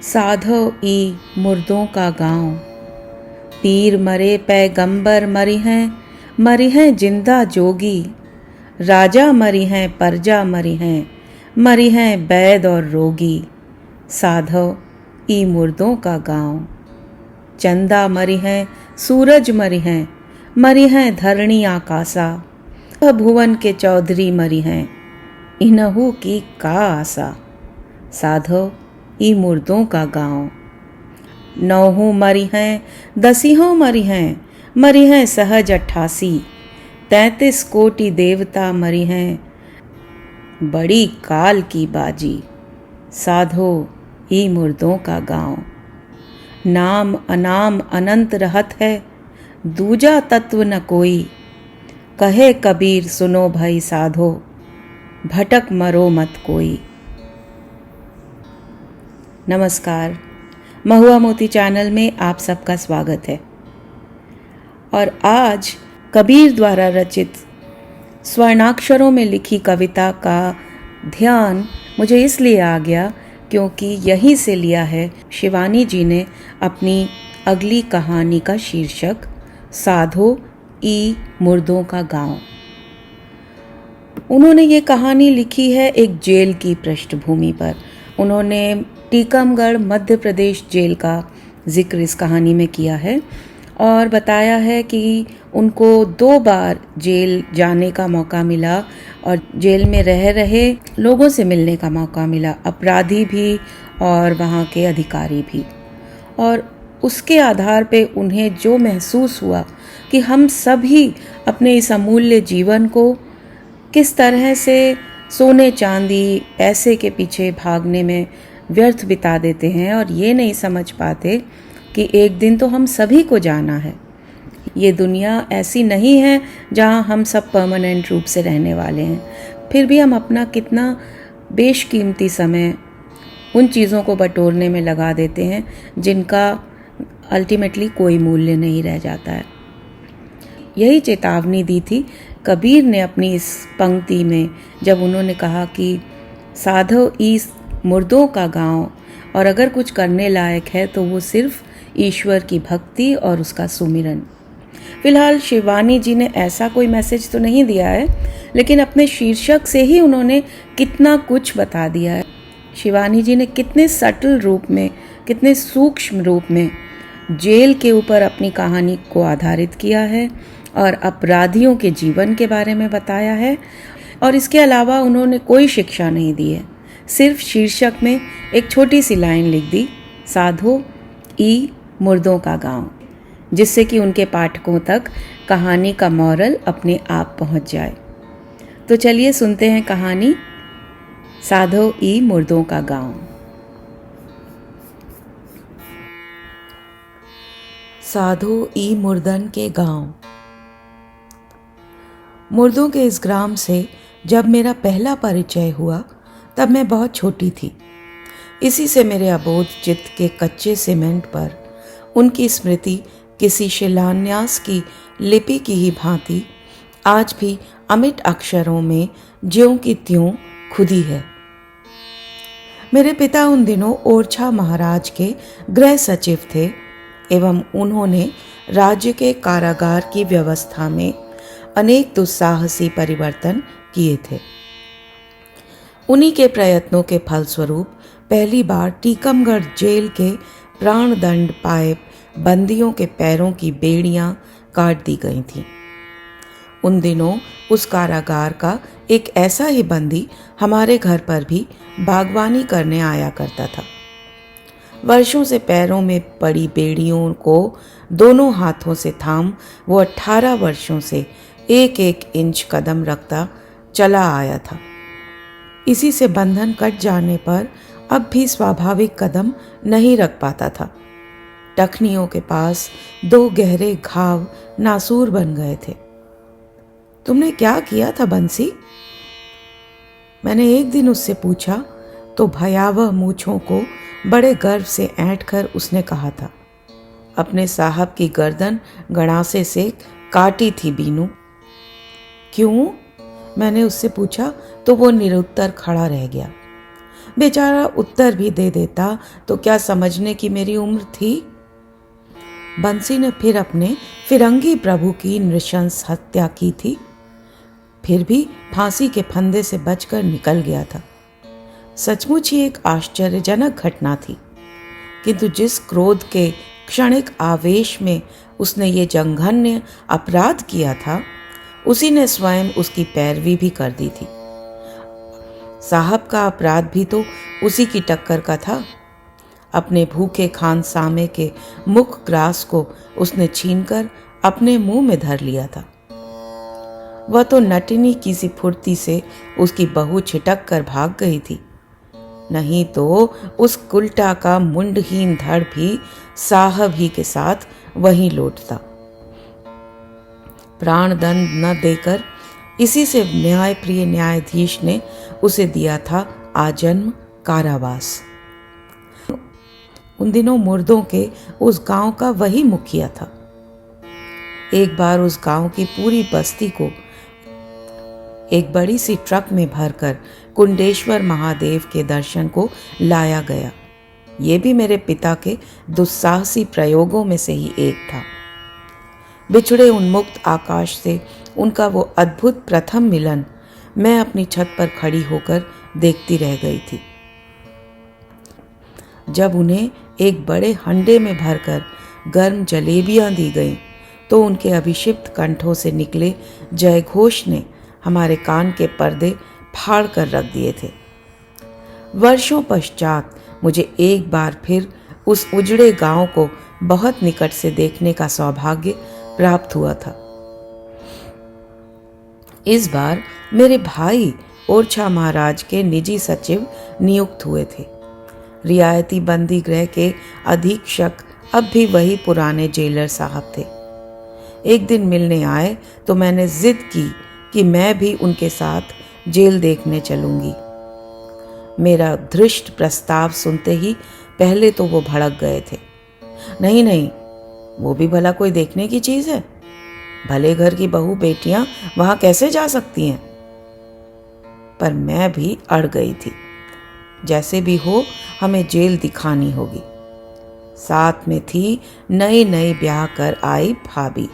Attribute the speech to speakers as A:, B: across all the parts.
A: साधो ई मुर्दों का गांव। पीर मरे पैगंबर मरी हैं जिंदा जोगी। राजा मरी हैं प्रजा मरी हैं वैद और रोगी। साधो ई मुर्दों का गांव। चंदा मरी हैं सूरज मरी हैं धरणी आकाशा। भुवन के चौधरी मरी हैं इन्हू की का आशा। साधो ई मुर्दों का गांव। नौहू मरी हैं दसिहों मरी हैं सहज 88। 33 कोटि देवता मरी हैं बड़ी काल की बाजी। साधो ई मुर्दों का गांव। नाम अनाम अनंत रहत है दूजा तत्व न कोई। कहे कबीर सुनो भाई साधो भटक मरो मत कोई। नमस्कार, महुआ मोती चैनल में आप सबका स्वागत है। और आज कबीर द्वारा रचित स्वर्णाक्षरों में लिखी कविता का ध्यान मुझे इसलिए आ गया क्योंकि यहीं से लिया है शिवानी जी ने अपनी अगली कहानी का शीर्षक साधो ई मुर्दों का गांव। उन्होंने ये कहानी लिखी है एक जेल की पृष्ठभूमि पर। उन्होंने टीकमगढ़ मध्य प्रदेश जेल का जिक्र इस कहानी में किया है और बताया है कि उनको 2 बार जेल जाने का मौका मिला और जेल में रह रहे लोगों से मिलने का मौका मिला, अपराधी भी और वहाँ के अधिकारी भी। और उसके आधार पे उन्हें जो महसूस हुआ कि हम सभी अपने इस अमूल्य जीवन को किस तरह से सोने चांदी पैसे के पीछे भागने में व्यर्थ बिता देते हैं और ये नहीं समझ पाते कि एक दिन तो हम सभी को जाना है। ये दुनिया ऐसी नहीं है जहाँ हम सब परमानेंट रूप से रहने वाले हैं। फिर भी हम अपना कितना बेशकीमती समय उन चीज़ों को बटोरने में लगा देते हैं जिनका अल्टीमेटली कोई मूल्य नहीं रह जाता है। यही चेतावनी दी थी कबीर ने अपनी इस पंक्ति में, जब उन्होंने कहा कि साधो ई मुर्दों का गांव और अगर कुछ करने लायक है तो वो सिर्फ ईश्वर की भक्ति और उसका सुमिरन। फिलहाल शिवानी जी ने ऐसा कोई मैसेज तो नहीं दिया है, लेकिन अपने शीर्षक से ही उन्होंने कितना कुछ बता दिया है। शिवानी जी ने कितने सटल रूप में, कितने सूक्ष्म रूप में जेल के ऊपर अपनी कहानी को आधारित किया है और अपराधियों के जीवन के बारे में बताया है। और इसके अलावा उन्होंने कोई शिक्षा नहीं दी है, सिर्फ शीर्षक में एक छोटी सी लाइन लिख दी, साधो ई मुर्दों का गांव, जिससे कि उनके पाठकों तक कहानी का मॉरल अपने आप पहुंच जाए। तो चलिए सुनते हैं कहानी साधो ई मुर्दों का गांव। साधो ई मुर्दन के गांव। मुर्दों के इस ग्राम से जब मेरा पहला परिचय हुआ तब मैं बहुत छोटी थी। इसी से मेरे अबोध चित्त के कच्चे सीमेंट पर उनकी स्मृति किसी शिलान्यास की लिपि की ही भांति आज भी अमिट अक्षरों में ज्यों की त्यों खुदी है। मेरे पिता उन दिनों ओरछा महाराज के गृह सचिव थे एवं उन्होंने राज्य के कारागार की व्यवस्था में अनेक दुस्साहसी परिवर्तन किए थे। उन्हीं के प्रयत्नों के फलस्वरूप पहली बार टीकमगढ़ जेल के प्राणदंड पाए बंदियों के पैरों की बेड़ियां काट दी गई थीं। उन दिनों उस कारागार का एक ऐसा ही बंदी हमारे घर पर भी बागवानी करने आया करता था। वर्षों से पैरों में पड़ी बेड़ियों को दोनों हाथों से थाम वो 18 वर्षों से 1-1 इंच कदम रखता चला आया था। इसी से बंधन कट जाने पर अब भी स्वाभाविक कदम नहीं रख पाता था। टखनियों के पास 2 गहरे घाव नासूर बन गए थे। तुमने क्या किया था बंसी? मैंने एक दिन उससे पूछा तो भयावह मूंछों को बड़े गर्व से ऐंठकर उसने कहा था, अपने साहब की गर्दन गड़ासे से काटी थी बीनू। क्यों? मैंने उससे पूछा तो वो निरुत्तर खड़ा रह गया। बेचारा उत्तर भी दे देता तो क्या समझने की मेरी उम्र थी। बंसी ने फिर अपने फिरंगी प्रभु की नृशंस हत्या की थी, फिर भी फांसी के फंदे से बचकर निकल गया था। सचमुच ही एक आश्चर्यजनक घटना थी, किंतु जिस क्रोध के क्षणिक आवेश में उसने ये जघन्य अपराध किया था, उसी ने स्वयं उसकी पैरवी भी कर दी थी। साहब का अपराध भी तो उसी की टक्कर का था। अपने भूखे खानसामे के मुख ग्रास को उसने छीनकर अपने मुंह में धर लिया था। वह तो नटनी की सी फुर्ती से उसकी बहू छिटक कर भाग गई थी, नहीं तो उस कुल्टा का मुंडहीन धड़ भी साहब ही के साथ वहीं लौटता। प्राण दंड न देकर इसी से न्यायप्रिय न्यायाधीश ने उसे दिया था आजन्म कारावास। उन दिनों मुर्दों के उस गांव का वही मुखिया था। एक बार उस गांव की पूरी बस्ती को एक बड़ी सी ट्रक में भरकर कुंडेश्वर महादेव के दर्शन को लाया गया। ये भी मेरे पिता के दुस्साहसी प्रयोगों में से ही एक था। बिछड़े उन्मुक्त आकाश से उनका वो अद्भुत प्रथम मिलन मैं अपनी छत पर खड़ी होकर देखती रह गई थी। जब उन्हें एक बड़े हंडे में भरकर गर्म जलेबियां दी गईं, तो उनके अभिषिक्त कंठों से निकले जयघोष ने हमारे कान के पर्दे फाड़ कर रख दिए थे। वर्षों पश्चात मुझे एक बार फिर उस उजड़े गांव को बहुत निकट से देखने का सौभाग्य प्राप्त हुआ था। इस बार मेरे भाई ओरछा महाराज के निजी सचिव नियुक्त हुए थे। रियायती बंदी गृह के अधीक्षक अब भी वही पुराने जेलर साहब थे। एक दिन मिलने आए तो मैंने जिद की कि मैं भी उनके साथ जेल देखने चलूंगी। मेरा धृष्ट प्रस्ताव सुनते ही पहले तो वो भड़क गए थे। नहीं नहीं, वो भी भला कोई देखने की चीज है? भले घर की बहू बेटियां वहां कैसे जा सकती हैं? पर मैं भी अड़ गई थी। जैसे भी हो हमें जेल दिखानी होगी। साथ में थी नई नई ब्याह कर आई भाभी।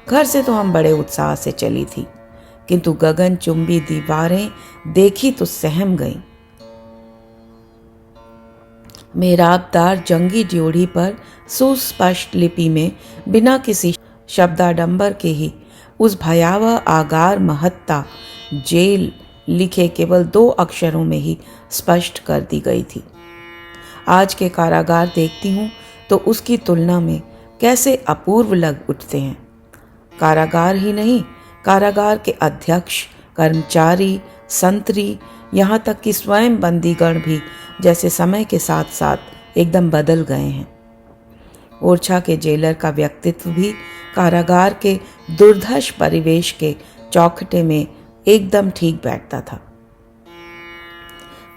A: घर से तो हम बड़े उत्साह से चली थी, किंतु गगनचुंबी दीवारें देखी तो सहम गईं। मेराबदार जंगी ड्योढ़ी पर सुस्पष्ट लिपि में बिना किसी शब्दाडंबर के ही उस भयावह आगार महत्ता जेल लिखे केवल 2 अक्षरों में ही स्पष्ट कर दी गई थी। आज के कारागार देखती हूँ तो उसकी तुलना में कैसे अपूर्व लग उठते हैं। कारागार ही नहीं, कारागार के अध्यक्ष, कर्मचारी, संतरी, यहाँ तक कि स्वयं बंदीगण भी जैसे समय के साथ साथ एकदम बदल गए हैं। ओरछा के जेलर का व्यक्तित्व भी कारागार के दुर्धर्ष परिवेश के चौखटे में एकदम ठीक बैठता था।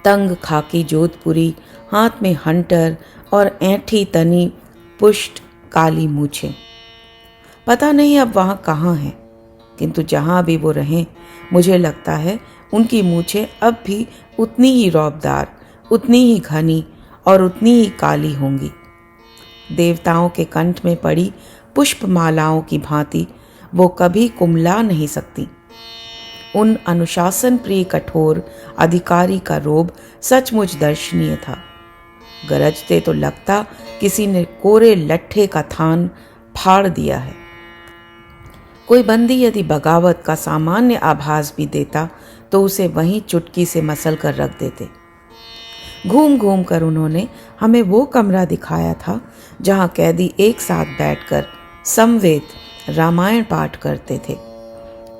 A: तंग खाकी जोधपुरी, हाथ में हंटर और ऐंठी तनी पुष्ट काली मूछें। पता नहीं अब वहां कहाँ हैं, किंतु जहां भी वो रहें, मुझे लगता है उनकी मूछें अब भी उतनी ही रौबदार, उतनी ही घनी और उतनी ही काली होंगी। देवताओं के कंठ में पड़ी पुष्पमालाओं की भांति वो कभी कुमला नहीं सकती। उन अनुशासन प्रिय कठोर अधिकारी का रोब सचमुच दर्शनीय था। गरजते तो लगता किसी ने कोरे लट्ठे का थान फाड़ दिया है। कोई बंदी यदि बगावत का सामान्य आभास भी देता तो उसे वहीं चुटकी से मसल कर रख देते। घूम घूम कर उन्होंने हमें वो कमरा दिखाया था जहां कैदी एक साथ बैठकर समवेत रामायण पाठ करते थे।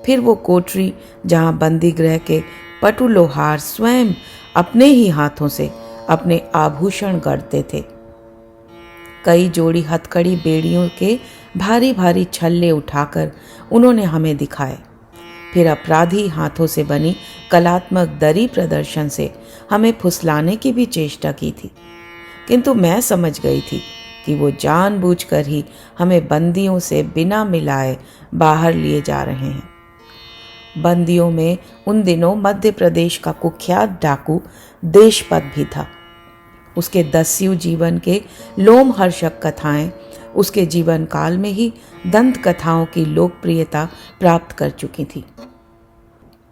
A: फिर वो कोठरी जहां बंदी गृह के पटु लोहार स्वयं अपने ही हाथों से अपने आभूषण गढ़ते थे। कई जोड़ी हथकड़ी बेड़ियों के भारी भारी छल्ले उठाकर उन्होंने हमें दिखाए। फिर अपराधी हाथों से बनी कलात्मक दरी प्रदर्शन से हमें फुसलाने की भी चेष्टा की थी, किंतु मैं समझ गई थी कि वो जानबूझकर ही हमें बंदियों से बिना मिलाए बाहर लिए जा रहे हैं। बंदियों में उन दिनों मध्य प्रदेश का कुख्यात डाकू देशपत भी था। उसके दस्यु जीवन के लोमहर्षक कथाएं उसके जीवन काल में ही दंत कथाओं की लोकप्रियता प्राप्त कर चुकी थी।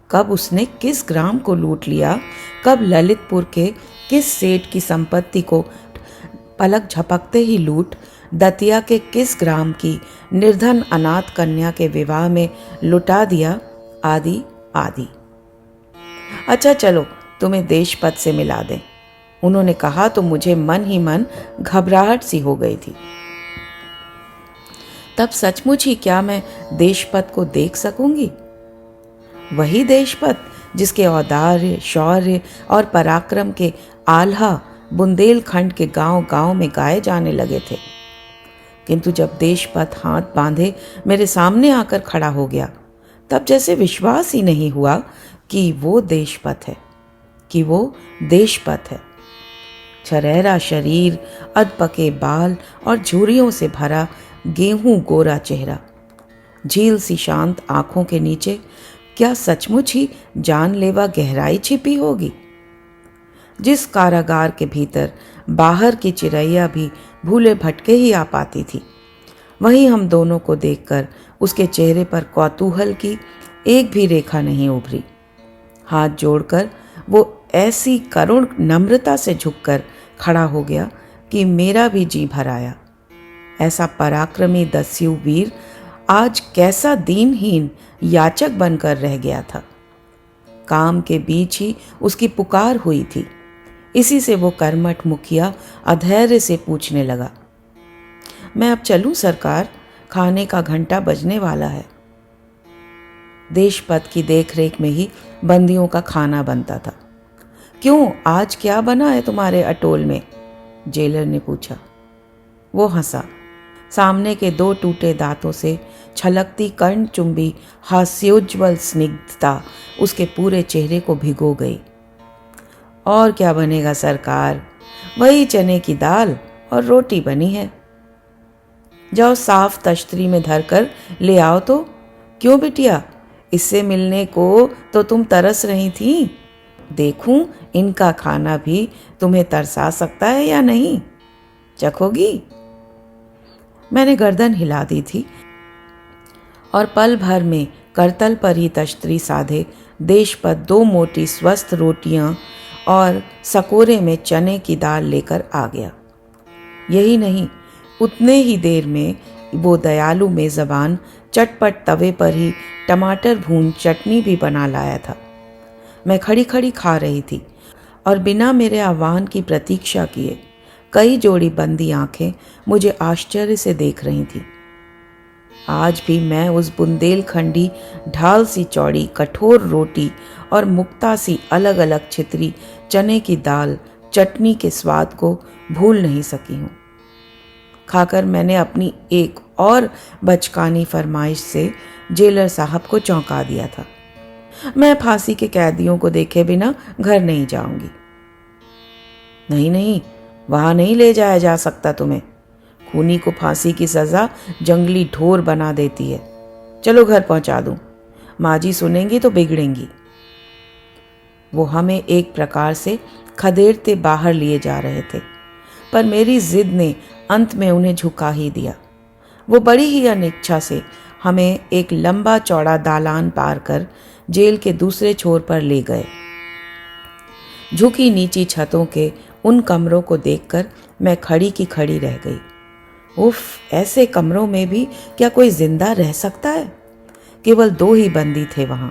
A: कब उसने किस ग्राम को लूट लिया, कब ललितपुर के किस सेठ की संपत्ति को पलक झपकते ही लूट, दतिया के किस ग्राम की निर्धन अनाथ कन्या के विवाह में लुटा दिया, आदि आदि। अच्छा चलो तुम्हें देशपत से मिला दें, उन्होंने कहा तो मुझे मन ही मन घबराहट सी हो गई थी। तब सचमुच ही क्या मैं देशपत को देख सकूंगी? वही देशपत जिसके औदार्य, शौर्य और पराक्रम के आल्हा बुंदेलखंड के गांव-गांव में गाए जाने लगे थे। किंतु जब देशपत हाथ बांधे मेरे सामने आकर खड़ा हो गया, तब जैसे विश्वास ही नहीं हुआ कि वो देशपत है, कि वो देशपत है। छरेरा शरीर, अधपके बाल और झुर्रियों से भरा गेहूं गोरा चेहरा, झील सी शांत आंखों के नीचे क्या सचमुच ही जानलेवा गहराई छिपी होगी? जिस कारागार के भीतर बाहर की चिड़ैया भी भूले भटके ही आ पाती थी, वहीं हम दोनों को देखकर उसके चेहरे पर कौतूहल की एक भी रेखा नहीं उभरी। हाथ जोड़कर वो ऐसी करुण नम्रता से झुककर खड़ा हो गया कि मेरा भी जी भर आया। ऐसा पराक्रमी दस्यु वीर आज कैसा दीनहीन याचक बनकर रह गया था। काम के बीच ही उसकी पुकार हुई थी। इसी से वो कर्मठ मुखिया अधैर्य से पूछने लगा, मैं अब चलूं सरकार, खाने का घंटा बजने वाला है। देशपत की देखरेख में ही बंदियों का खाना बनता था। क्यों, आज क्या बना है तुम्हारे अटोल में? जेलर ने पूछा। वो हंसा। सामने के दो टूटे दांतों से छलकती कर्णचुंबी हास्योज्वल स्निग्धता उसके पूरे चेहरे को भिगो गई। और क्या बनेगा सरकार, वही चने की दाल और रोटी बनी है। जाओ साफ तश्तरी में धरकर ले आओ तो। क्यों बिटिया, इससे मिलने को तो तुम तरस रही थी। देखूं इनका खाना भी तुम्हें तरसा सकता है या नहीं, चखोगी? मैंने गर्दन हिला दी थी और पल भर में करतल पर ही तश्तरी साधे देशपत दो मोटी स्वस्थ रोटियां और सकोरे में चने की दाल लेकर आ गया। यही नहीं, उतने ही देर में वो दयालु मेज़बान चटपट तवे पर ही टमाटर भून चटनी भी बना लाया था। मैं खड़ी खड़ी खा रही थी और बिना मेरे आह्वान की प्रतीक्षा किए कई जोड़ी बंदी आंखें मुझे आश्चर्य से देख रही थीं। आज भी मैं उस बुंदेलखंडी ढाल सी चौड़ी कठोर रोटी और मुक्ता सी अलग अलग छितरी चने की दाल चटनी के स्वाद को भूल नहीं सकी हूँ। खाकर मैंने अपनी एक और बचकानी फरमाइश से जेलर साहब को चौंका दिया था। मैं फांसी के कैदियों को देखे बिना घर नहीं जाऊंगी। नहीं नहीं, वहां नहीं ले जाया जा सकता तुम्हें। खूनी को फांसी की सजा जंगली ढोर बना देती है। चलो घर पहुंचा दूं, माँ जी सुनेंगी तो बिगड़ेंगी। वो हमें एक प्रकार से खदेड़ते बाहर लिए जा रहे थे, पर मेरी जिद ने अंत में उन्हें झुका ही दिया। वो बड़ी ही अनिच्छा से हमें एक लंबा चौड़ा दालान पार कर जेल के दूसरे छोर पर ले गए। झुकी नीची छतों के उन कमरों को देखकर मैं खड़ी की खड़ी रह गई। उफ, ऐसे कमरों में भी क्या कोई जिंदा रह सकता है? केवल दो ही बंदी थे वहां।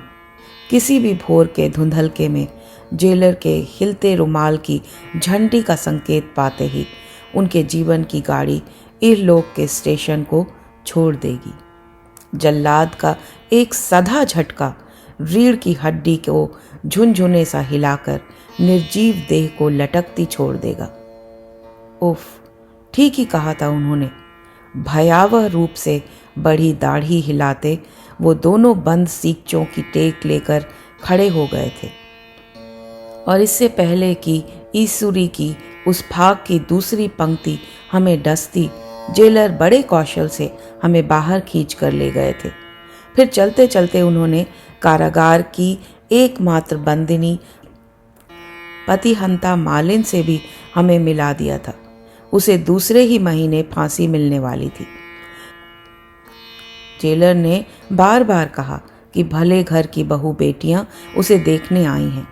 A: किसी भी भोर के धुंधलके में जेलर के हिलते रुमाल की झंडी का संकेत पाते ही उनके जीवन की गाड़ी इहलोक के स्टेशन को छोड़ देगी। जल्लाद का एक सधा झटका रीढ़ की हड्डी को झुनझुने सा हिलाकर निर्जीव देह को लटकती छोड़ देगा। उफ, ठीक ही कहा था उन्होंने। भयावह रूप से बड़ी दाढ़ी हिलाते वो दोनों बंद सीकचों की टेक लेकर खड़े हो गए थे और इससे पहले कि ईसुरी की उस फाग की दूसरी पंक्ति हमें डसती, जेलर बड़े कौशल से हमें बाहर खींच कर ले गए थे। फिर चलते चलते उन्होंने कारागार की एकमात्र बंदिनी पतिहंता मालिन से भी हमें मिला दिया था। उसे दूसरे ही महीने फांसी मिलने वाली थी। जेलर ने बार बार कहा कि भले घर की बहू बेटियां उसे देखने आई हैं,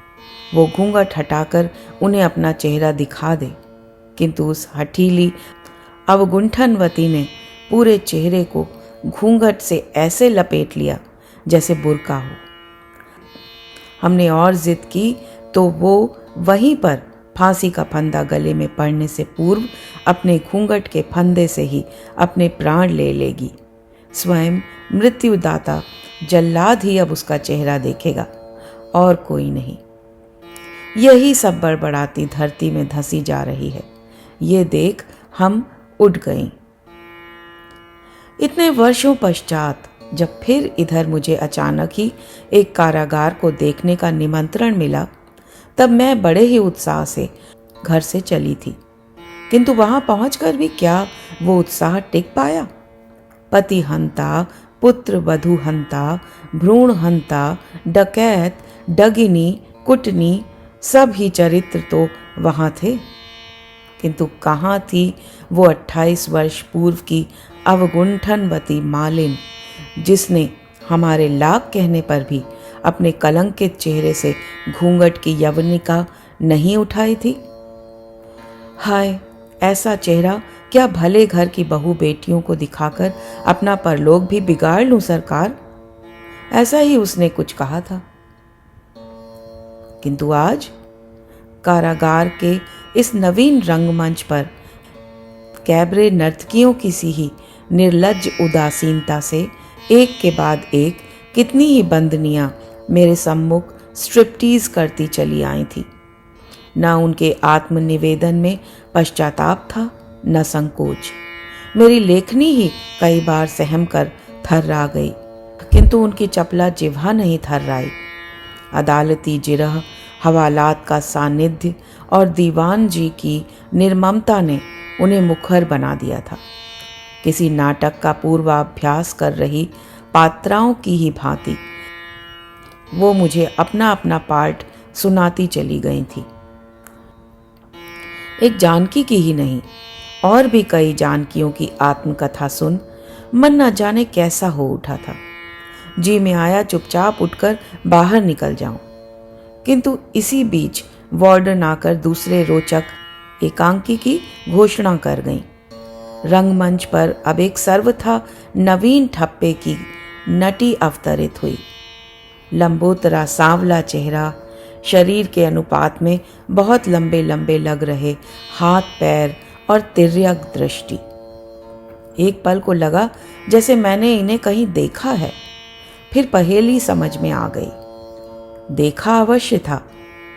A: वो घूंघट हटाकर उन्हें अपना चेहरा दिखा दे, किंतु उस हठीली अवगुंठनवती ने पूरे चेहरे को घूंघट से ऐसे लपेट लिया जैसे बुर्का हो। हमने और जिद की तो वो वहीं पर फांसी का फंदा गले में पड़ने से पूर्व अपने घूंघट के फंदे से ही अपने प्राण ले लेगी। स्वयं मृत्युदाता जल्लाद ही अब उसका चेहरा देखेगा और कोई नहीं। यही सब बड़बड़ाती धरती में धंसी जा रही है, ये देख हम उठ गईं। इतने वर्षों पश्चात जब फिर इधर मुझे अचानक ही एक कारागार को देखने का निमंत्रण मिला, तब मैं बड़े ही उत्साह से घर से चली थी, किंतु वहां पहुंचकर भी क्या वो उत्साह टिक पाया। पति हंता, पुत्र वधू हंता, भ्रूण हंता, डकैत, डगिनी, कुटनी, सब ही चरित्र तो वहां थे, किंतु कहाँ थी वो 28 वर्ष पूर्व की अवगुंठनवती मालिन, जिसने हमारे लाख कहने पर भी अपने कलंकित चेहरे से घूंघट की यवनिका नहीं उठाई थी। हाय, ऐसा चेहरा क्या भले घर की बहू बेटियों को दिखाकर अपना परलोक भी बिगाड़ लूं सरकार? ऐसा ही उसने कुछ कहा था। किंतु आज कारागार के इस नवीन रंगमंच पर कैबरे नर्तकियों की सी ही निर्लज्ज उदासीनता से एक के बाद एक कितनी ही बंदनियां मेरे सम्मुख स्ट्रिप्टीज करती चली आई थी। न उनके आत्मनिवेदन में पश्चाताप था, न संकोच। मेरी लेखनी ही कई बार सहम कर थर्रा गई, किंतु उनकी चपला जिह्वा नहीं थर्राई। अदालती जिरह, हवालात का सानिध्य और दीवान जी की निर्ममता ने उन्हें मुखर बना दिया था। किसी नाटक का पूर्वाभ्यास कर रही पात्राओं की ही भांति वो मुझे अपना अपना पार्ट सुनाती चली गई थी। एक जानकी की ही नहीं, और भी कई जानकियों की आत्मकथा सुन मन न जाने कैसा हो उठा था। जी में आया चुपचाप उठकर बाहर निकल जाऊं, किंतु इसी बीच वार्डन आकर दूसरे रोचक एकांकी की घोषणा कर गई। रंगमंच पर अब एक सर्वथा नवीन ठप्पे की नटी अवतरित हुई। लंबोतरा सांवला चेहरा, शरीर के अनुपात में बहुत लंबे लंबे लग रहे हाथ पैर और तिर्यक दृष्टि। एक पल को लगा जैसे मैंने इन्हें कहीं देखा है, फिर पहेली समझ में आ गई। देखा अवश्य था,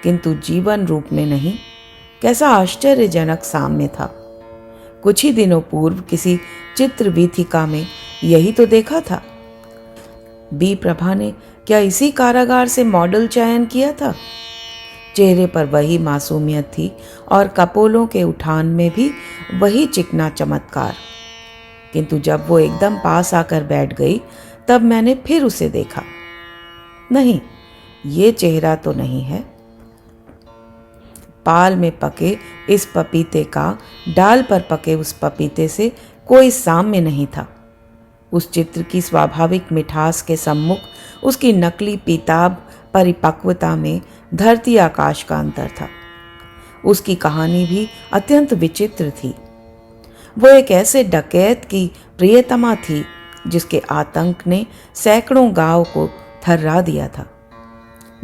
A: किंतु जीवन रूप में नहीं। कैसा आश्चर्यजनक साम्य था। कुछ ही दिनों पूर्व किसी चित्र वीथिका में यही तो देखा था। बी प्रभा ने क्या इसी कारागार से मॉडल चयन किया था? चेहरे पर वही मासूमियत थी और कपोलों के उठान में भी वही चिकना चमत्कार, किंतु जब वो एकदम पास आकर बैठ गई तब मैंने फिर उसे देखा। नहीं, ये चेहरा तो नहीं है। पाल में पके इस पपीते का डाल पर पके उस पपीते से कोई साम्य नहीं था। उस चित्र की स्वाभाविक मिठास के सम्मुख उसकी नकली पीताब परिपक्वता में धरती आकाश का अंतर था। उसकी कहानी भी अत्यंत विचित्र थी। वो एक ऐसे डकैत की प्रियतमा थी जिसके आतंक ने सैकड़ों गांव को थर्रा दिया था।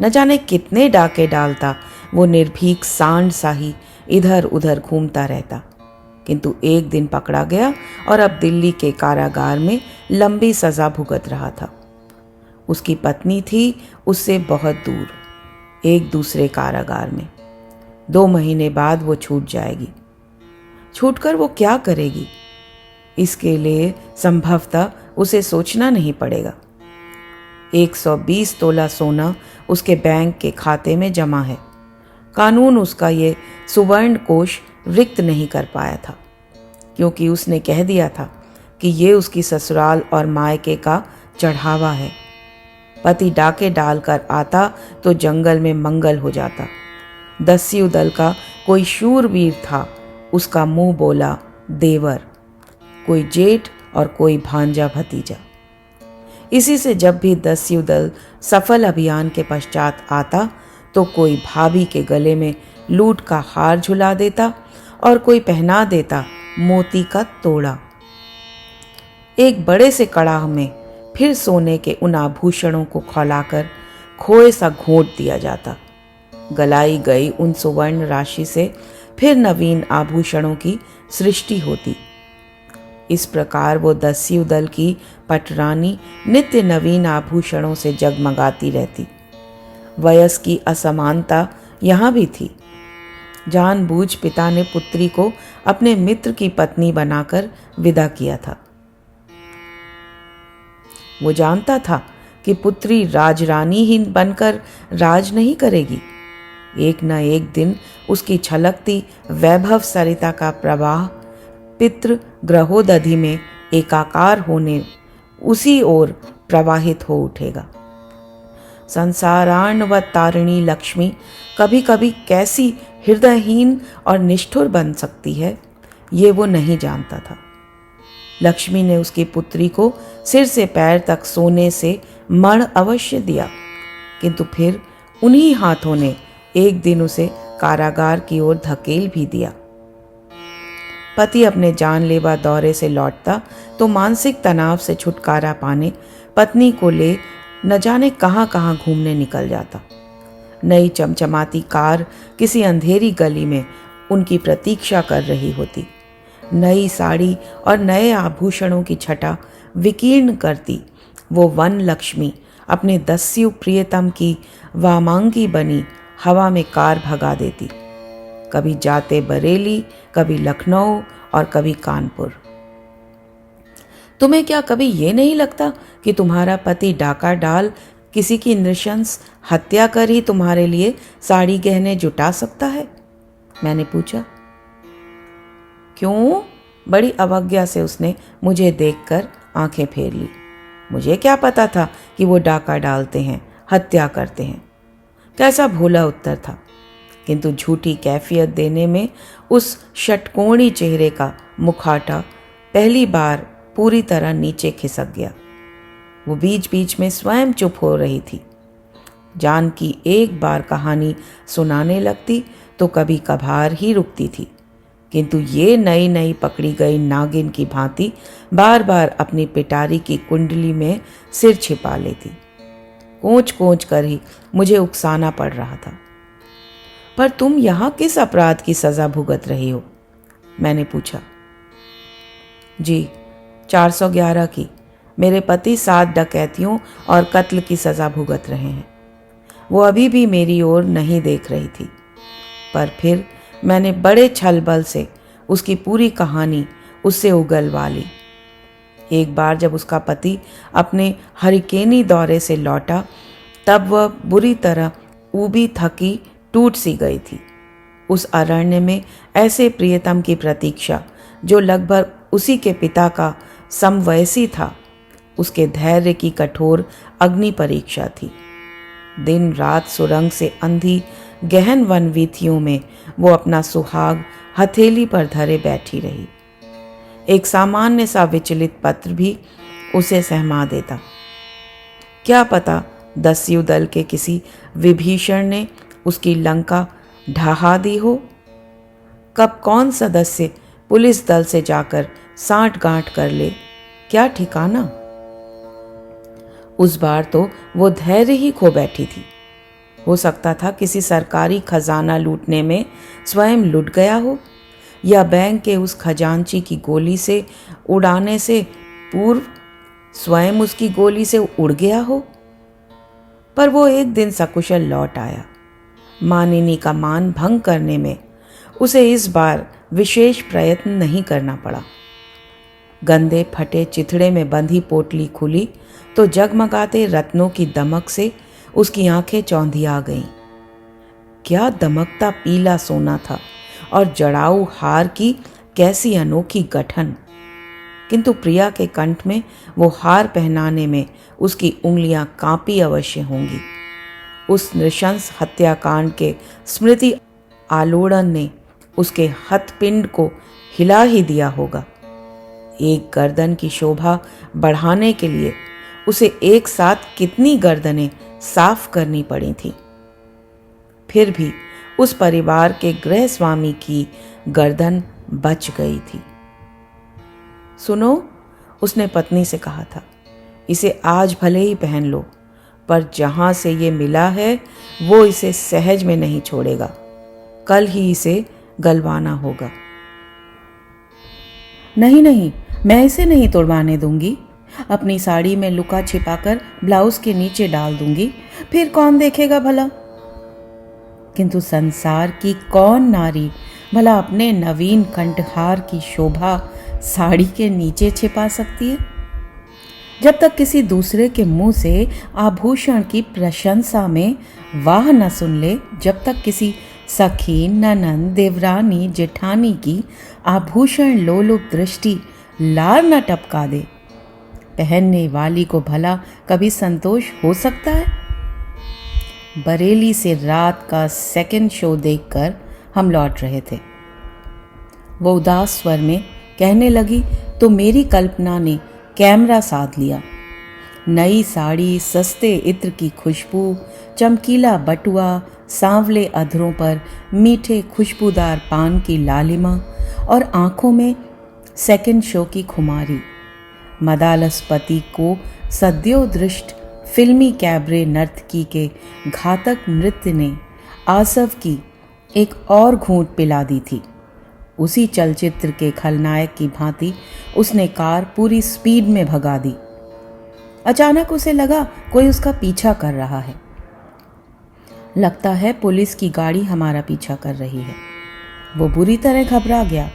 A: न जाने कितने डाके डालता वो निर्भीक सांड सा ही इधर उधर घूमता रहता, किंतु एक दिन पकड़ा गया और अब दिल्ली के कारागार में लंबी सजा भुगत रहा था। उसकी पत्नी थी उससे बहुत दूर, एक दूसरे कारागार में। 2 महीने बाद वो छूट जाएगी। छूटकर वो क्या करेगी, इसके लिए संभवतः उसे सोचना नहीं पड़ेगा। 120 तोला सोना उसके बैंक के खाते में जमा है। कानून उसका ये सुवर्ण कोष रिक्त नहीं कर पाया था, क्योंकि उसने कह दिया था कि ये उसकी ससुराल और मायके का चढ़ावा है। पति डाके डालकर आता तो जंगल में मंगल हो जाता। दस्यु दल का कोई शूरवीर था, उसका मुंह बोला देवर, कोई जेठ और कोई भांजा भतीजा। इसी से जब भी दस्यु दल सफल अभियान के पश्चात आता तो कोई भाभी के गले में लूट का हार झुला देता और कोई पहना देता मोती का तोड़ा। एक बड़े से कड़ाह में फिर सोने के उन आभूषणों को खौलाकर खोए सा घोंट दिया जाता। गलाई गई उन सुवर्ण राशि से फिर नवीन आभूषणों की सृष्टि होती। इस प्रकार वो दस्यु दल की पटरानी नित्य नवीन आभूषणों से जगमगाती रहती। वयस की असमानता यहाँ भी थी। जानबूझ पिता ने पुत्री को अपने मित्र की पत्नी बनाकर विदा किया था। वो जानता था कि पुत्री राजरानी ही बनकर राज नहीं करेगी। एक न एक दिन उसकी छलकती वैभव सरिता का प्रवाह पितृ ग्रहोदधि में एकाकार होने उसी ओर प्रवाहित हो उठेगा। संसारार्णवत तारिणी लक्ष्मी कभी कभी कैसी हृदयहीन और निष्ठुर बन सकती है, ये वो नहीं जानता था। लक्ष्मी ने उसकी पुत्री को सिर से पैर तक सोने से मण अवश्य दिया, किंतु फिर उन्हीं हाथों ने एक दिन उसे कारागार की ओर धकेल भी दिया। पति अपने जानलेवा दौरे से लौटता तो मानसिक तनाव से छुटकारा पाने पत्नी को ले न जाने कहां कहां घूमने निकल जाता। नई चमचमाती कार किसी अंधेरी गली में उनकी प्रतीक्षा कर रही होती। नई साड़ी और नए आभूषणों की छटा विकीर्ण करती वो वन लक्ष्मी अपने दस्यु प्रियतम की वामांगी बनी हवा में कार भगा देती। कभी जाते बरेली, कभी लखनऊ और कभी कानपुर। तुम्हें क्या कभी ये नहीं लगता कि तुम्हारा पति डाका डाल किसी की नृशंस हत्या कर ही तुम्हारे लिए साड़ी गहने जुटा सकता है? मैंने पूछा। क्यों? बड़ी अवज्ञा से उसने मुझे देखकर आंखें फेर ली। मुझे क्या पता था कि वो डाका डालते हैं, हत्या करते हैं। कैसा भोला उत्तर था, किंतु झूठी कैफियत देने में उस षटकोणी चेहरे का मुखाटा पहली बार पूरी तरह नीचे खिसक गया। वो बीच बीच में स्वयं चुप हो रही थी। जान की एक बार कहानी सुनाने लगती तो कभी कभार ही रुकती थी, किंतु ये नई नई पकड़ी गई नागिन की भांति बार बार अपनी पिटारी की कुंडली में सिर छिपा लेती। कोंच कोंच कर ही मुझे उकसाना पड़ रहा था। पर तुम यहाँ किस अपराध की सजा भुगत रही हो? मैंने पूछा। जी, 411 की। मेरे पति 7 डकैतियों और कत्ल की सजा भुगत रहे हैं। वो अभी भी मेरी ओर नहीं देख रही थी, पर फिर मैंने बड़े छल बल से उसकी पूरी कहानी उससे उगलवा ली। एक बार जब उसका पति अपने हरिकेनी दौरे से लौटा तब वह बुरी तरह ऊबी थकी टूट सी गई थी। उस अरण्य में ऐसे प्रियतम की प्रतीक्षा जो लगभग उसी के पिता का समवयसी था, उसके धैर्य की कठोर अग्नि परीक्षा थी। दिन रात सुरंग से अंधी गहन वन वीथियों में वो अपना सुहाग हथेली पर धरे बैठी रही। एक सामान्य सा विचलित पत्र भी उसे सहमा देता। क्या पता दस्यु दल के किसी विभीषण ने उसकी लंका ढहा दी हो। कब कौन सदस्य पुलिस दल से जाकर सांठ गांठ कर ले, क्या ठिकाना। उस बार तो वो धैर्य ही खो बैठी थी। हो सकता था किसी सरकारी खजाना लूटने में स्वयं लुट गया हो, या बैंक के उस खजांची की गोली से उड़ाने से पूर्व स्वयं उसकी गोली से उड़ गया हो। पर वो एक दिन सकुशल लौट आया। मानिनी का मान भंग करने में उसे इस बार विशेष प्रयत्न नहीं करना पड़ा। गंदे फटे चिथड़े में बंधी पोटली खुली तो जगमगाते रत्नों की दमक से उसकी आंखें चौंधिया गईं। क्या दमकता पीला सोना था और जड़ाऊ हार की कैसी अनोखी गठन। किंतु प्रिया के कंठ में वो हार पहनाने में उसकी उंगलियां कांपी अवश्य होंगी। उस नृशंस हत्याकांड के स्मृति आलोड़न ने उसके हथपिंड को हिला ही दिया होगा। एक गर्दन की शोभा बढ़ाने के लिए उसे एक साथ कितनी गर्दनें साफ करनी पड़ी थी। फिर भी उस परिवार के गृह स्वामी की गर्दन बच गई थी। सुनो, उसने पत्नी से कहा था, इसे आज भले ही पहन लो, पर जहां से ये मिला है वो इसे सहज में नहीं छोड़ेगा। कल ही इसे गलवाना होगा। नहीं नहीं, मैं इसे नहीं तोड़वाने दूंगी। अपनी साड़ी में लुका छिपाकर ब्लाउज के नीचे डाल दूंगी, फिर कौन देखेगा भला। किंतु संसार की कौन नारी भला अपने नवीन कंठहार की शोभा साड़ी के नीचे छिपा सकती है। जब तक किसी दूसरे के मुंह से आभूषण की प्रशंसा में वाह न सुन ले, जब तक किसी सखी, ननंद, देवरानी, जेठानी की आभूषण लोलुप दृष्टि लार न टपका दे, पहनने वाली को भला कभी संतोष हो सकता है। बरेली से रात का सेकंड शो देखकर हम लौट रहे थे। वो उदास स्वर में कहने लगी तो मेरी कल्पना ने कैमरा साध लिया। नई साड़ी, सस्ते इत्र की खुशबू, चमकीला बटुआ, सांवले अधरों पर मीठे खुशबूदार पान की लालिमा और आंखों में सेकंड शो की खुमारी। मदालस पति को सद्योदृष्ट फिल्मी कैबरे नर्तकी के घातक नृत्य ने आसव की एक और घूंट पिला दी थी। उसी चलचित्र के खलनायक की भांति उसने कार पूरी स्पीड में भगा दी। अचानक उसे लगा कोई उसका पीछा कर रहा है। लगता है पुलिस की गाड़ी हमारा पीछा कर रही है। वो बुरी तरह घबरा गया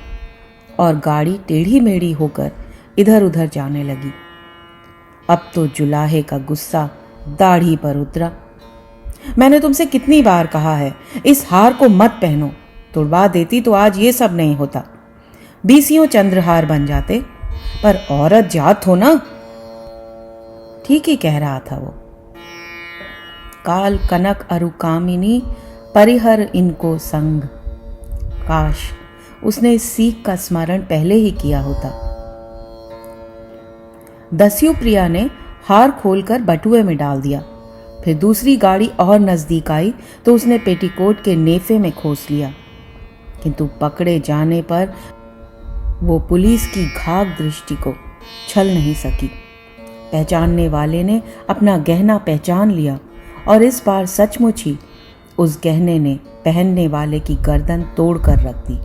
A: और गाड़ी टेढ़ी मेढ़ी होकर इधर उधर जाने लगी। अब तो जुलाहे का गुस्सा दाढ़ी पर उतरा। मैंने तुमसे कितनी बार कहा है इस हार को मत पहनो, तुड़वा देती तो आज ये सब नहीं होता। 20 चंद्रहार बन जाते, पर औरत जात हो ना। ठीक ही कह रहा था वो। काल कनक अरु कामिनी परिहर इनको संग। काश उसने इस सीख का स्मरण पहले ही किया होता। दस्यु प्रिया ने हार खोलकर बटुए में डाल दिया। फिर दूसरी गाड़ी और नजदीक आई तो उसने पेटीकोट के नेफे में खोस लिया, किंतु पकड़े जाने पर वो पुलिस की घाघ दृष्टि को छल नहीं सकी। पहचानने वाले ने अपना गहना पहचान लिया और इस बार सचमुच ही उस गहने ने पहनने वाले की गर्दन तोड़कर रख दी।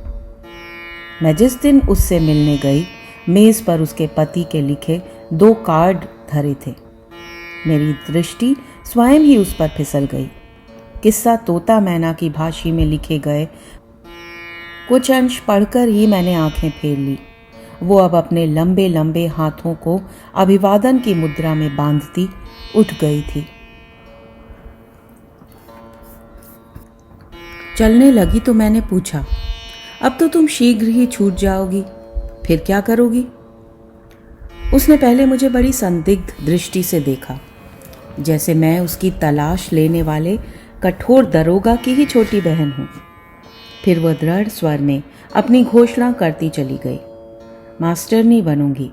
A: मैं जिस दिन उससे मिलने गई, मेज पर उसके पति के लिखे 2 कार्ड धरे थे। मेरी दृष्टि स्वयं ही उस पर फिसल गई। किस्सा तोता मैना की भाषा में लिखे गए कुछ अंश पढ़कर ही मैंने आंखें फेर ली। वो अब अपने लंबे लंबे हाथों को अभिवादन की मुद्रा में बांधती उठ गई थी। चलने लगी तो मैंने पूछा, अब तो तुम शीघ्र ही छूट जाओगी, फिर क्या करोगी? उसने पहले मुझे बड़ी संदिग्ध दृष्टि से देखा, जैसे मैं उसकी तलाश लेने वाले कठोर दरोगा की ही छोटी बहन हूं। फिर वह दृढ़ स्वर में अपनी घोषणा करती चली गई, मास्टरनी बनूंगी,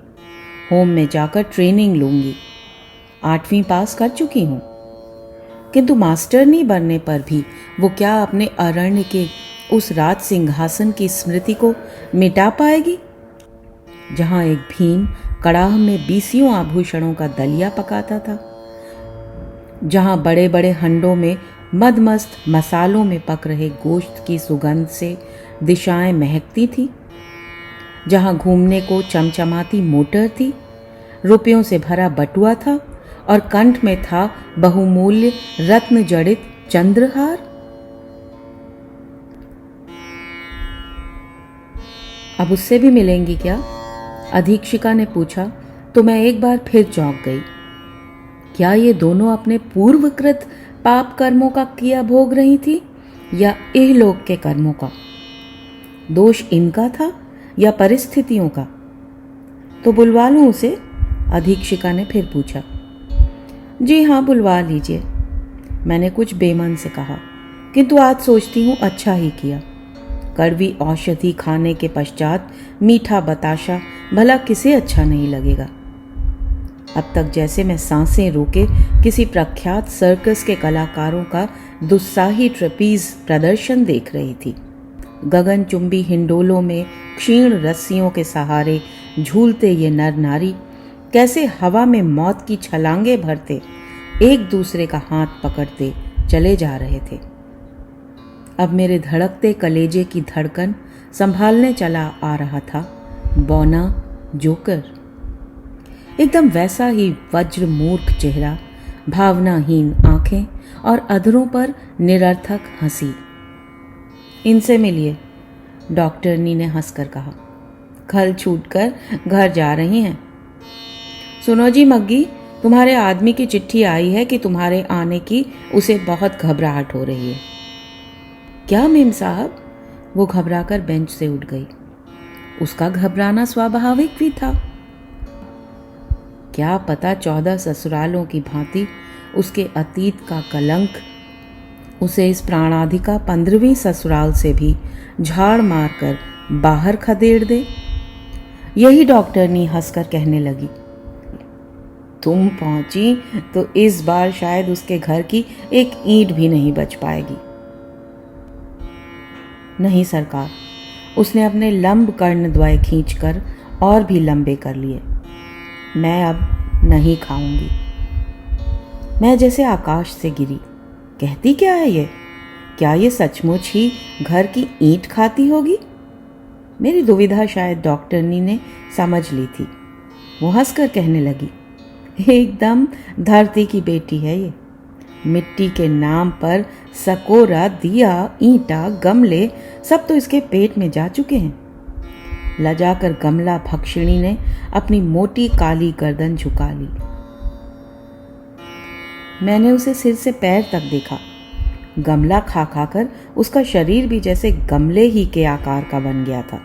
A: होम में जाकर ट्रेनिंग लूंगी, 8वीं पास कर चुकी हूं। किंतु मास्टरनी बनने पर भी वो क्या अपने अरण्य के उस राज सिंहासन की स्मृति को मिटा पाएगी, जहां एक भीम कड़ाह में 20 आभूषणों का दलिया पकाता था, जहां बड़े बड़े हंडों में मदमस्त मसालों में पक रहे गोश्त की सुगंध से दिशाएं महकती थी, जहां घूमने को चमचमाती मोटर थी, रुपयों से भरा बटुआ था और कंठ में था बहुमूल्य रत्न जड़ित चंद्रहार। अब उससे भी मिलेंगी क्या? अधीक्षिका ने पूछा तो मैं एक बार फिर चौंक गई। क्या ये दोनों अपने पूर्वकृत पाप कर्मों का किया भोग रही थी या इहलोक के कर्मों का? दोष इनका था या परिस्थितियों का? तो बुलवा लूं उसे? अधीक्षिका ने फिर पूछा। जी हाँ, बुलवा लीजिए, मैंने कुछ बेमन से कहा, किंतु आज सोचती हूँ अच्छा ही किया। कड़वी औषधि खाने के पश्चात मीठा बताशा भला किसे अच्छा नहीं लगेगा। अब तक जैसे मैं सांसें रोके किसी प्रख्यात सर्कस के कलाकारों का दुस्साही ट्रेपीज प्रदर्शन देख रही थी। गगनचुंबी हिंडोलों में क्षीण रस्सियों के सहारे झूलते ये नर नारी कैसे हवा में मौत की छलांगे भरते एक दूसरे का हाथ पकड़ते चले जा रहे थे। अब मेरे धड़कते कलेजे की धड़कन संभालने चला आ रहा था बौना जोकर। एकदम वैसा ही वज्र मूर्ख चेहरा, भावनाहीन आंखें और अधरों पर निरर्थक हंसी। इनसे मिलिए, डॉक्टरनी ने हंसकर कहा। खल छूटकर घर जा रही हैं? सुनो जी मग्गी, तुम्हारे आदमी की चिट्ठी आई है कि तुम्हारे आने की उसे बहुत घबराहट हो रही है। क्या मेम साहब? वो घबराकर बेंच से उठ गई। उसका घबराना स्वाभाविक भी था। क्या पता 14 ससुरालों की भांति उसके अतीत का कलंक उसे इस प्राणाधिका 15वीं ससुराल से भी झाड़ मारकर बाहर खदेड़ दे। यही डॉक्टरनी हंसकर कहने लगी। तुम पहुंची तो इस बार शायद उसके घर की एक ईंट भी नहीं बच पाएगी। नहीं सरकार, उसने अपने लंब कर्णद्वय खींचकर और भी लंबे कर लिए। मैं अब नहीं खाऊंगी। मैं जैसे आकाश से गिरी। कहती क्या है ये? क्या ये सचमुच ही घर की ईंट खाती होगी? मेरी दुविधा शायद डॉक्टरनी ने समझ ली थी। वो हंसकर कहने लगी, एकदम धरती की बेटी है ये। मिट्टी के नाम पर सकोरा, दिया, ईंटा, गमले सब तो इसके पेट में जा चुके हैं। लजाकर गमला भक्षिणी ने अपनी मोटी काली गर्दन झुका ली। मैंने उसे सिर से पैर तक देखा। गमला खा खाकर उसका शरीर भी जैसे गमले ही के आकार का बन गया था।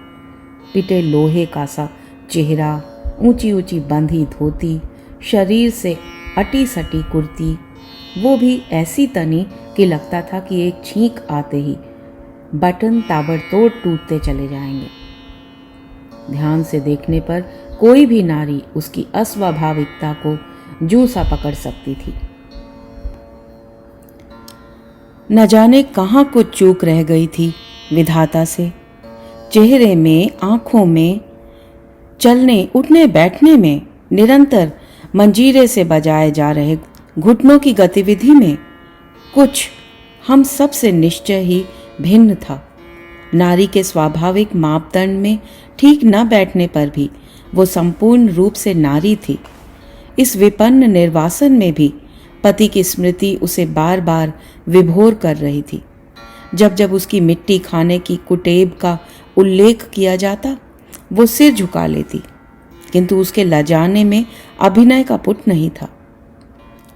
A: पिटे लोहे का सा चेहरा, ऊंची ऊंची बंधी धोती, शरीर से अटी सटी कुर्ती, वो भी ऐसी तनी कि लगता था कि एक छींक आते ही बटन ताबड़तोड़ टूटते चले जाएंगे। ध्यान से देखने पर कोई भी नारी उसकी अस्वाभाविकता को जूं सा पकड़ सकती थी। न जाने कहाँ कुछ चूक रह गई थी विधाता से। चेहरे में, आंखों में, चलने उठने बैठने में, निरंतर मंजीरे से बजाए जा रहे घुटनों की गतिविधि में कुछ हम सब से निश्चय ही भिन्न था। नारी के स्वाभाविक मापदंड में ठीक न बैठने पर भी वो संपूर्ण रूप से नारी थी। इस विपन्न निर्वासन में भी पति की स्मृति उसे बार बार विभोर कर रही थी। जब जब उसकी मिट्टी खाने की कुटेब का उल्लेख किया जाता, वो सिर झुका लेती, किंतु उसके लजाने में अभिनय का पुट नहीं था।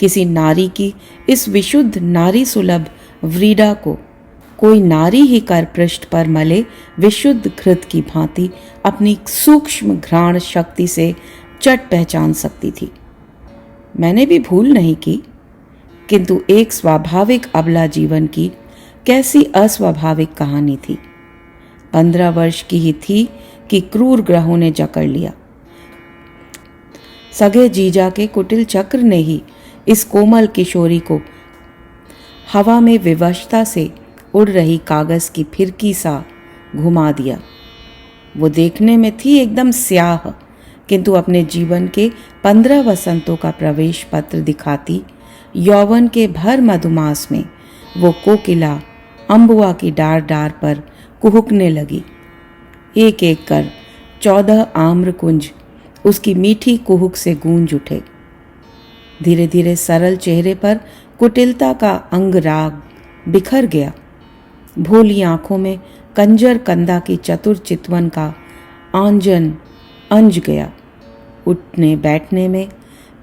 A: किसी नारी की इस विशुद्ध नारी सुलभ व्रीडा को कोई नारी ही कर पृष्ठ पर मले विशुद्ध घृत की भांति अपनी सूक्ष्म घ्राण शक्ति से चट पहचान सकती थी। मैंने भी भूल नहीं की, किंतु एक स्वाभाविक अबला जीवन की कैसी अस्वाभाविक कहानी थी। 15 वर्ष की ही थी कि क्रूर ग्रहों ने जकड़ लिया। सगे जीजा के कुटिल चक्र ने ही इस कोमल किशोरी को हवा में विवशता से उड़ रही कागज की फिरकी सा घुमा दिया। वो देखने में थी एकदम स्याह, किंतु अपने जीवन के 15 वसंतों का प्रवेश पत्र दिखाती यौवन के भर मधुमास में वो कोकिला अम्बुआ की डार डार पर कुहुकने लगी। एक एक कर 14 आम्रकुंज उसकी मीठी कुहुक से गूंज उठे। धीरे धीरे सरल चेहरे पर कुटिलता का अंगराग बिखर गया। भोली आंखों में कंजर कंदा की चतुर चितवन का आंजन अंज गया। उठने बैठने में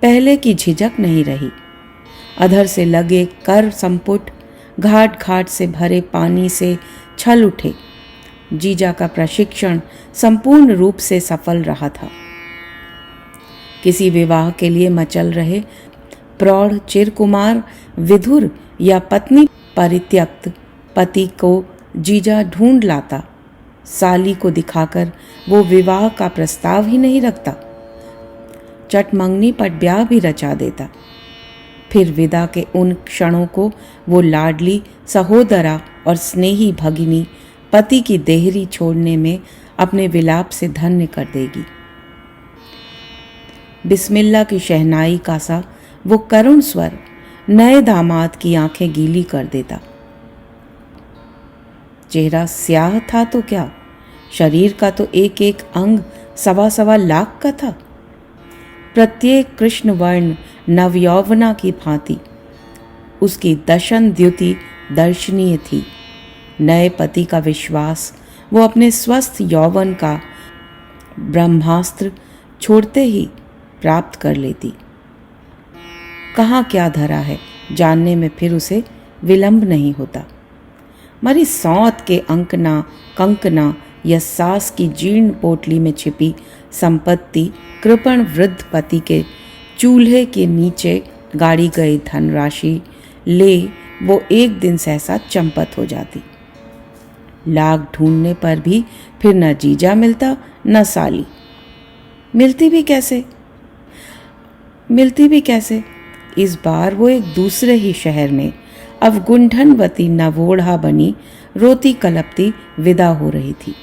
A: पहले की झिझक नहीं रही। अधर से लगे कर संपुट घाट घाट से भरे पानी से छल उठे। जीजा का प्रशिक्षण संपूर्ण रूप से सफल रहा था। किसी विवाह के लिए मचल रहे प्रौढ़ चिरकुमार विधुर या पत्नी परित्यक्त पति को जीजा ढूंढ लाता। साली को दिखाकर वो विवाह का प्रस्ताव ही नहीं रखता, चटमंगनी पट ब्याह भी रचा देता। फिर विदा के उन क्षणों को वो लाडली सहोदरा और स्नेही भगिनी पति की देहरी छोड़ने में अपने विलाप से धन्य कर देगी। बिस्मिल्लाह की शहनाई का सा वो करुण स्वर नए दामाद की आंखें गीली कर देता। चेहरा स्याह था तो क्या, शरीर का तो एक एक अंग 1.25 लाख का था। प्रत्येक कृष्ण वर्ण नवयौवना की भांति उसकी दशन द्युति दर्शनीय थी। नए पति का विश्वास वो अपने स्वस्थ यौवन का ब्रह्मास्त्र छोड़ते ही प्राप्त कर लेती। कहाँ क्या धरा है जानने में फिर उसे विलंब नहीं होता। मरी सौत के अंकना कंकना या सास की जीर्ण पोटली में छिपी संपत्ति कृपण वृद्ध पति के चूल्हे के नीचे गाड़ी गई धनराशि ले वो एक दिन सहसा चंपत हो जाती। लाख ढूंढने पर भी फिर न जीजा मिलता न साली। मिलती भी कैसे? इस बार वो एक दूसरे ही शहर में अवगुंठनवती नवोढ़ा बनी रोती कलपती विदा हो रही थी।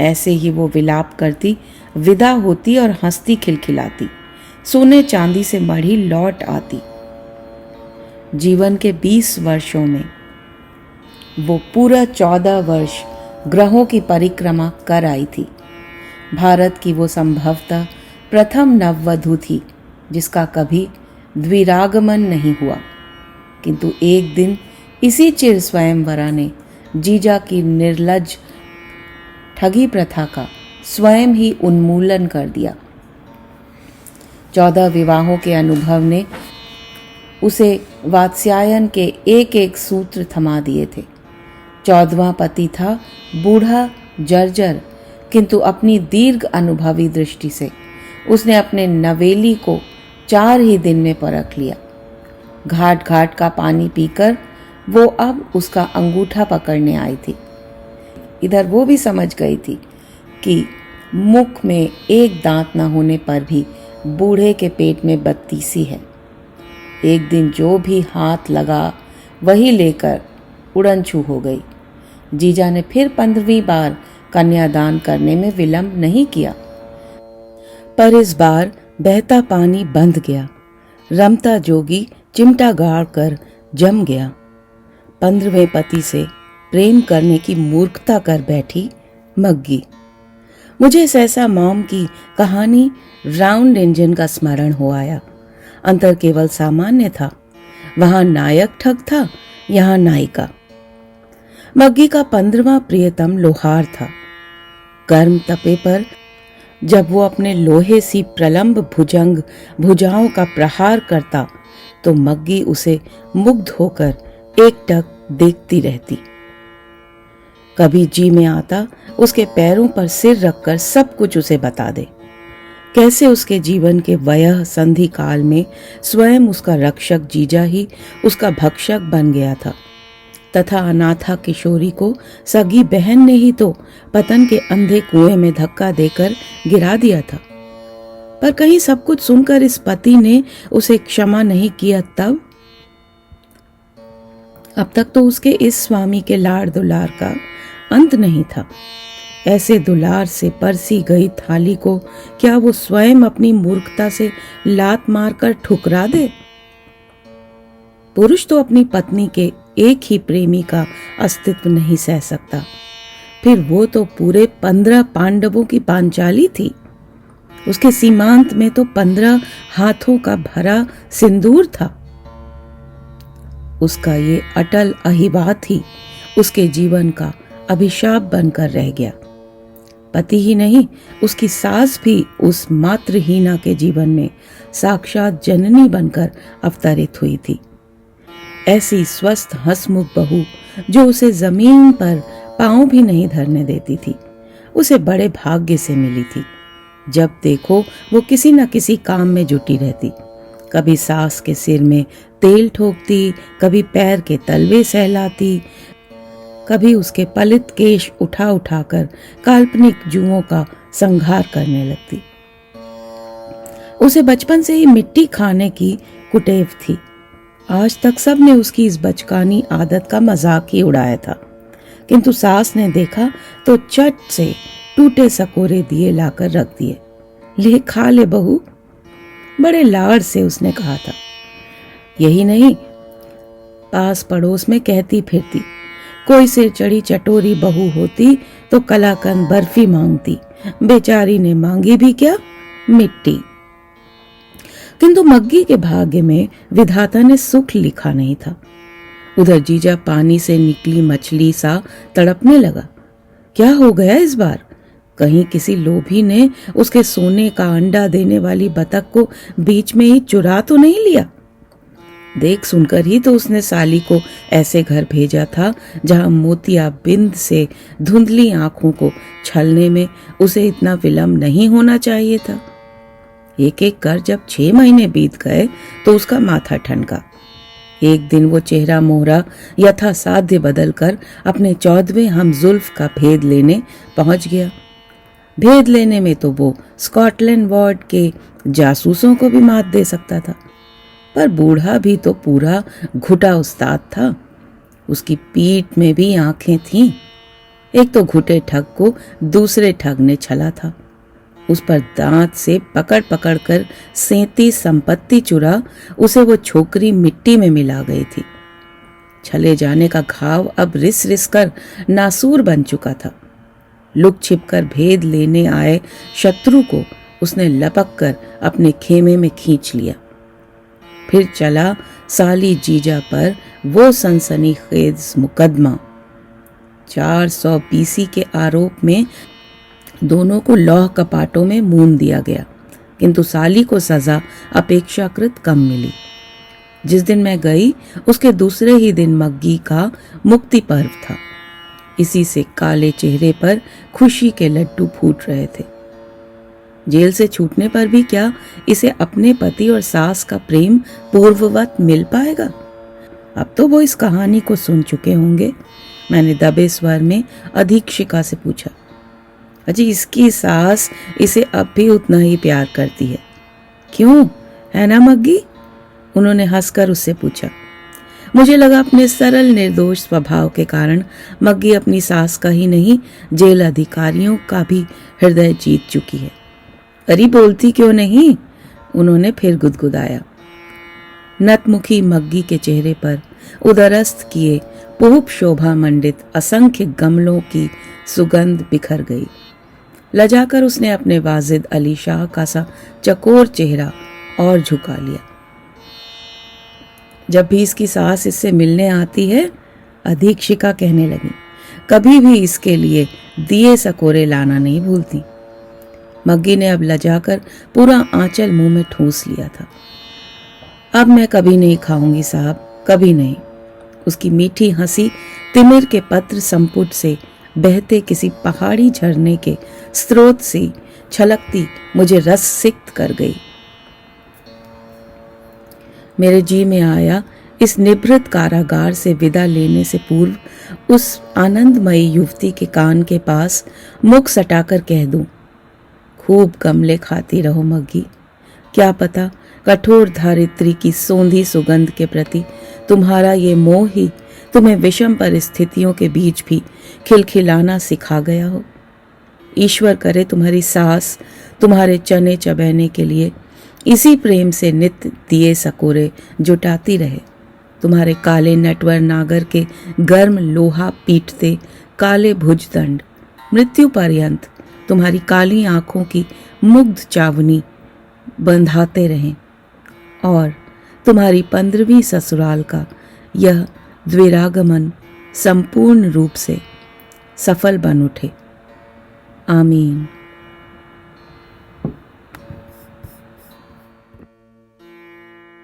A: ऐसे ही वो विलाप करती विदा होती और हंसती खिलखिलाती सोने चांदी से मढ़ी लौट आती। जीवन के 20 वर्षों में वो पूरा 14 वर्ष ग्रहों की परिक्रमा कर आई थी। भारत की वो संभवतः प्रथम नववधू थी जिसका कभी द्विरागमन नहीं हुआ। किंतु एक दिन इसी चिर स्वयंवरा ने जीजा की निर्लज ठगी प्रथा का स्वयं ही उन्मूलन कर दिया। 14 विवाहों के अनुभव ने उसे वात्स्यायन के एक एक सूत्र थमा दिए थे। 14वां पति था बूढ़ा जर्जर, किंतु अपनी दीर्घ अनुभवी दृष्टि से उसने अपने नवेली को 4 ही दिन में परख लिया। घाट घाट का पानी पीकर वो अब उसका अंगूठा पकड़ने आई थी। इधर वो भी समझ गई थी कि मुख में एक दांत न होने पर भी बूढ़े के पेट में बत्तीसी है। एक दिन जो भी हाथ लगा वही लेकर उड़न छू हो गई। जीजा ने फिर 15वीं बार कन्यादान करने में विलंब नहीं किया, पर इस बार बहता पानी बंध गया। रमता जोगी चिमटा गाड़ कर जम गया। 15वें पति से प्रेम करने की मूर्खता कर बैठी मग्गी। मुझे सहसा मॉम की कहानी राउंड इंजन का स्मरण हो आया। अंतर केवल सामान्य था, वहां नायक ठग था, यहां नायिका। मग्गी का 15वां प्रियतम लोहार था। गर्म तपे पर जब वो अपने लोहे सी प्रलंब भुजाओं का प्रहार करता तो मग्गी उसे मुग्ध होकर एकटक देखती रहती। कभी जी में आता उसके पैरों पर सिर रखकर सब कुछ उसे बता दे, कैसे उसके जीवन के वयः संधि काल में स्वयं उसका रक्षक जीजा ही उसका भक्षक बन गया था, तथा अनाथा किशोरी को सगी बहन ने ही तो पतन के अंधे कुएं में धक्का देकर गिरा दिया था। पर कहीं सब कुछ सुनकर इस पति ने उसे क्षमा नहीं किया तब? अब तक तो उसके इस स्वामी के लाड़ दुलार का अंत नहीं था। ऐसे दुलार से परसी गई थाली को क्या वो स्वयं अपनी मूर्खता से लात मारकर ठुकरा दे? पुरुष तो अपनी पत्नी के एक ही प्रेमी का अस्तित्व नहीं सह सकता। फिर वो तो पूरे 15 पांडवों की पांचाली थी। उसके सीमांत में तो 15 हाथों का भरा सिंदूर था। उसका ये अटल अहिवात ही उसके जीवन का अभिशाप बनकर रह गया। पति ही नहीं, उसकी सास भी उस मातृहीना के जीवन में साक्षात जननी बनकर अवतरित हुई थी। ऐसी स्वस्थ हंसमुख बहू जो उसे जमीन पर पांव भी नहीं धरने देती थी, उसे बड़े भाग्य से मिली थी। जब देखो वो किसी न किसी काम में जुटी रहती। कभी सास के सिर में तेल ठोकती, कभी पैर के तलवे सहलाती, कभी उसके पलित केश उठा उठाकर काल्पनिक जुओं का संहार करने लगती। उसे बचपन से ही मिट्टी खाने की कुटेव थी। आज तक सबने उसकी इस बचकानी आदत का मजाक ही उड़ाया था, किंतु सास ने देखा तो चट से टूटे सकोरे दिए लाकर रख दिए। ले खा ले बहू, बड़े लाड़ से उसने कहा था। यही नहीं, पास पड़ोस में कहती फिरती, कोई सिर चढ़ी चटोरी बहू होती तो कलाकंद बर्फी मांगती, बेचारी ने मांगी भी क्या, मिट्टी। किंतु मग्गी के भाग्य में विधाता ने सुख लिखा नहीं था। उधर जीजा पानी से निकली मछली सा तड़पने लगा। क्या हो गया इस बार? कहीं किसी लोभी ने उसके सोने का अंडा देने वाली बतख को बीच में ही चुरा तो नहीं लिया? देख सुनकर ही तो उसने साली को ऐसे घर भेजा था जहां मोतिया बिंद से धुंधली आंखों को छलने में उसे इतना विलंब नहीं होना चाहिए था। एक एक कर जब 6 महीने बीत गए तो उसका माथा ठनका। एक दिन वो चेहरा मोहरा यथासाध्य बदलकर अपने 14वें हम जुल्फ का भेद लेने पहुंच गया। भेद लेने में तो वो स्कॉटलैंड वार्ड के जासूसों को भी मात दे सकता था, पर बूढ़ा भी तो पूरा घुटा उस्ताद था। उसकी पीठ में भी आंखें थीं। एक तो घुटे ठग को दूसरे ठग ने छला था। उस पर दांत से पकड़ पकड़ कर 37 संपत्ति चुरा उसे वो छोकरी मिट्टी में मिला गई थी। छले जाने का घाव अब रिस रिस कर नासूर बन चुका था। लुक छिपकर भेद लेने आए शत्रु को उसने लपक कर अपने खेमे में खींच लिया। फिर चला साली जीजा पर वो सनसनीखेज मुकदमा। 400 BC के आरोप में दोनों को लौह कपाटों में मूंद दिया गया, किंतु साली को सजा अपेक्षाकृत कम मिली। जिस दिन मैं गई उसके दूसरे ही दिन मग्गी का मुक्ति पर्व था। इसी से काले चेहरे पर खुशी के लड्डू फूट रहे थे। जेल से छूटने पर भी क्या इसे अपने पति और सास का प्रेम पूर्ववत मिल पाएगा? अब तो वो इस कहानी को सुन चुके होंगे। मैंने दबे स्वर में अधीक्षिका से पूछा, अजी इसकी सास इसे अब भी उतना ही प्यार करती है क्यों, है ना मग्गी? उन्होंने हंसकर उससे पूछा। मुझे लगा अपने सरल निर्दोष स्वभाव के कारण मग्गी अपनी सास का ही नहीं जेल अधिकारियों का भी हृदय जीत चुकी है। अरे बोलती क्यों नहीं? उन्होंने फिर गुदगुदाया। नतमुखी मग्गी के चेहरे पर उदरस्त किए पूप शोभा मंडित असंख्य गमलों की सुगंध बिखर गई। लजाकर उसने अपने वाजिद अली शाह का सा चकोर चेहरा और झुका लिया। जब भी इसकी सास इससे मिलने आती है, अधीक्षिका कहने लगी, कभी भी इसके लिए दिए सकोरे लाना नहीं भूलती। मग्गी ने अब लजाकर पूरा आंचल मुंह में ठूस लिया था। अब मैं कभी नहीं खाऊंगी साहब, कभी नहीं। उसकी मीठी हंसी तिमिर के पत्र संपुट से बहते किसी पहाड़ी झरने के स्रोत से छलकती मुझे रस सिक्त कर गई। मेरे जी में आया इस निभृत कारागार से विदा लेने से पूर्व उस आनंदमयी युवती के कान के पास मुख सटाकर कह दूं, खूब गमले खाती रहो मग्गी। क्या पता कठोर धारित्री की सौंधी सुगंध के प्रति तुम्हारा ये मोह ही तुम्हें विषम परिस्थितियों के बीच भी खिलखिलाना सिखा गया हो। ईश्वर करे तुम्हारी सास तुम्हारे चने चबैने के लिए इसी प्रेम से नित्य दिए सकोरे जुटाती रहे। तुम्हारे काले नटवर नागर के गर्म लोहा पीटते काले भुजदंड मृत्यु पर्यंत तुम्हारी काली आंखों की मुग्ध चावनी बंधाते रहें और तुम्हारी 15वीं ससुराल का यह द्विरागमन संपूर्ण रूप से सफल बन उठे। आमीन।